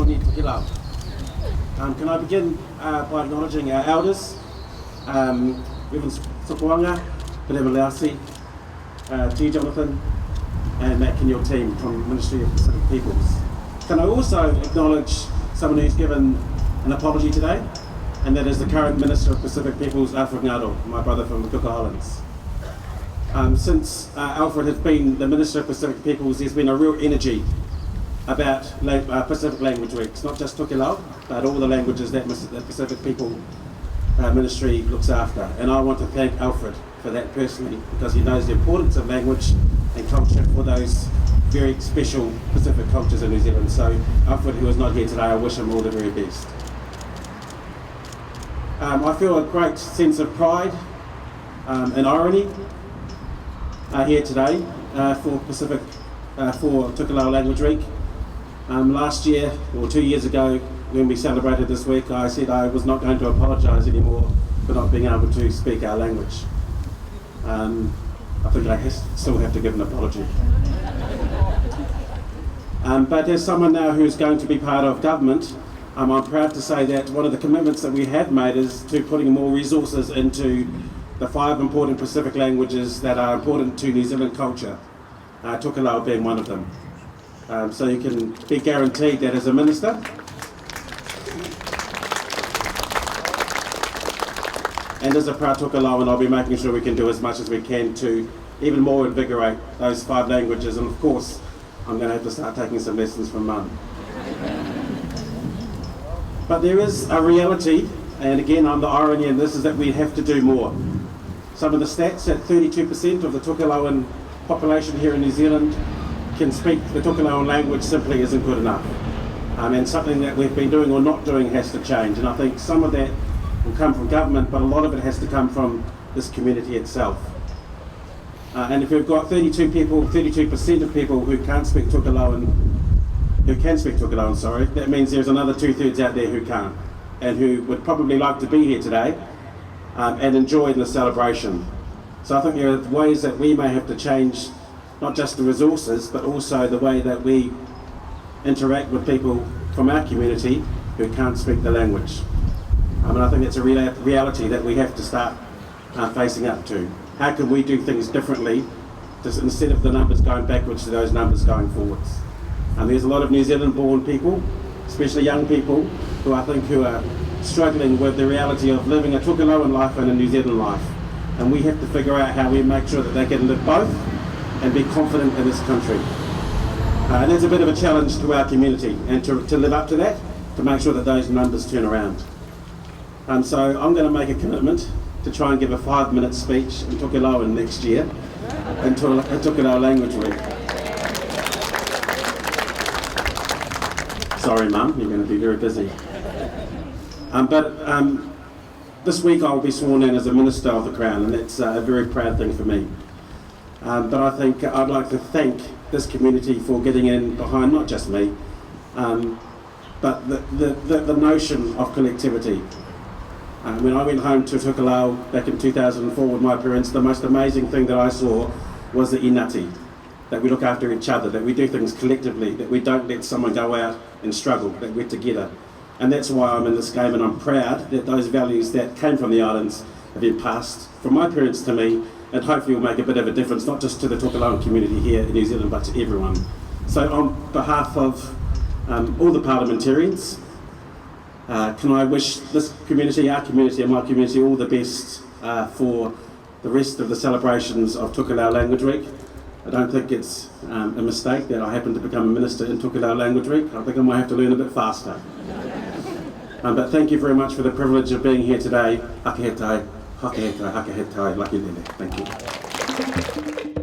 Tōni Tukilau. Can I begin by acknowledging our elders, Reverend Sokoanga, Pereira Lausi, G. Jonathan, and Matt and your team from Ministry of Pacific Peoples. Can I also acknowledge someone who's given an apology today, and that is the current Minister of Pacific Peoples, Alfred Ngaro, my brother from the Cook Islands. Since Alfred has been the Minister of Pacific Peoples, there's been a real energy about Pacific Language Weeks, not just Tokelau, but all the languages that the Pacific People Ministry looks after. And I want to thank Alfred for that personally, because he knows the importance of language and culture for those very special Pacific cultures in New Zealand. So Alfred, who is not here today, I wish him all the very best. I feel a great sense of pride and irony here today for Tokelau Language Week. Last year, or 2 years ago, when we celebrated this week, I said I was not going to apologise anymore for not being able to speak our language. I think I still have to give an apology. But as someone now who's going to be part of government, I'm proud to say that one of the commitments that we have made is to putting more resources into the 5 important Pacific languages that are important to New Zealand culture, Tokelau being one of them. So you can be guaranteed that as a minister, and as a proud Tokelauan, I'll be making sure we can do as much as we can to even more invigorate those 5 languages. And of course, I'm going to have to start taking some lessons from Mum. But there is a reality, and again, the irony in this is that we have to do more. Some of the stats at 32% of the Tokelauan population here in New Zealand can speak the Tokelauan language simply isn't good enough. And something that we've been doing or not doing has to change. And I think some of that will come from government, but a lot of it has to come from this community itself. And if we've got 32% of people who can't speak Tokelauan, that means there's another 2/3 out there who can't, and who would probably like to be here today and enjoy the celebration. So I think there are ways that we may have to change, not just the resources, but also the way that we interact with people from our community who can't speak the language. And I think it's a reality that we have to start facing up to. How can we do things differently, just instead of the numbers going backwards to those numbers going forwards? And there's a lot of New Zealand-born people, especially young people, who I think who are struggling with the reality of living a Tokelauan life and a New Zealand life. And we have to figure out how we make sure that they can live both and be confident in this country. And there's a bit of a challenge to our community, and to live up to that, to make sure that those numbers turn around. So I'm going to make a commitment to try and give a 5-minute speech in Tokelauan next year, in Tokelau Language Week. Sorry, Mum, you're going to be very busy. This week I'll be sworn in as a Minister of the Crown, and that's a very proud thing for me. But I think I'd like to thank this community for getting in behind not just me, but the notion of collectivity. When I went home to Tokelau back in 2004 with my parents, the most amazing thing that I saw was the inati, that we look after each other, that we do things collectively, that we don't let someone go out and struggle, that we're together. And that's why I'm in this game, and I'm proud that those values that came from the islands have been passed from my parents to me, and hopefully will make a bit of a difference, not just to the Tokelauan community here in New Zealand, but to everyone. So on behalf of all the parliamentarians, can I wish this community, our community and my community all the best for the rest of the celebrations of Tokelau Language Week. I don't think it's a mistake that I happen to become a minister in Tokelau Language Week. I think I might have to learn a bit faster. But thank you very much for the privilege of being here today. Haka he tai, haka he tai, haka he tai, lucky lele. Thank you.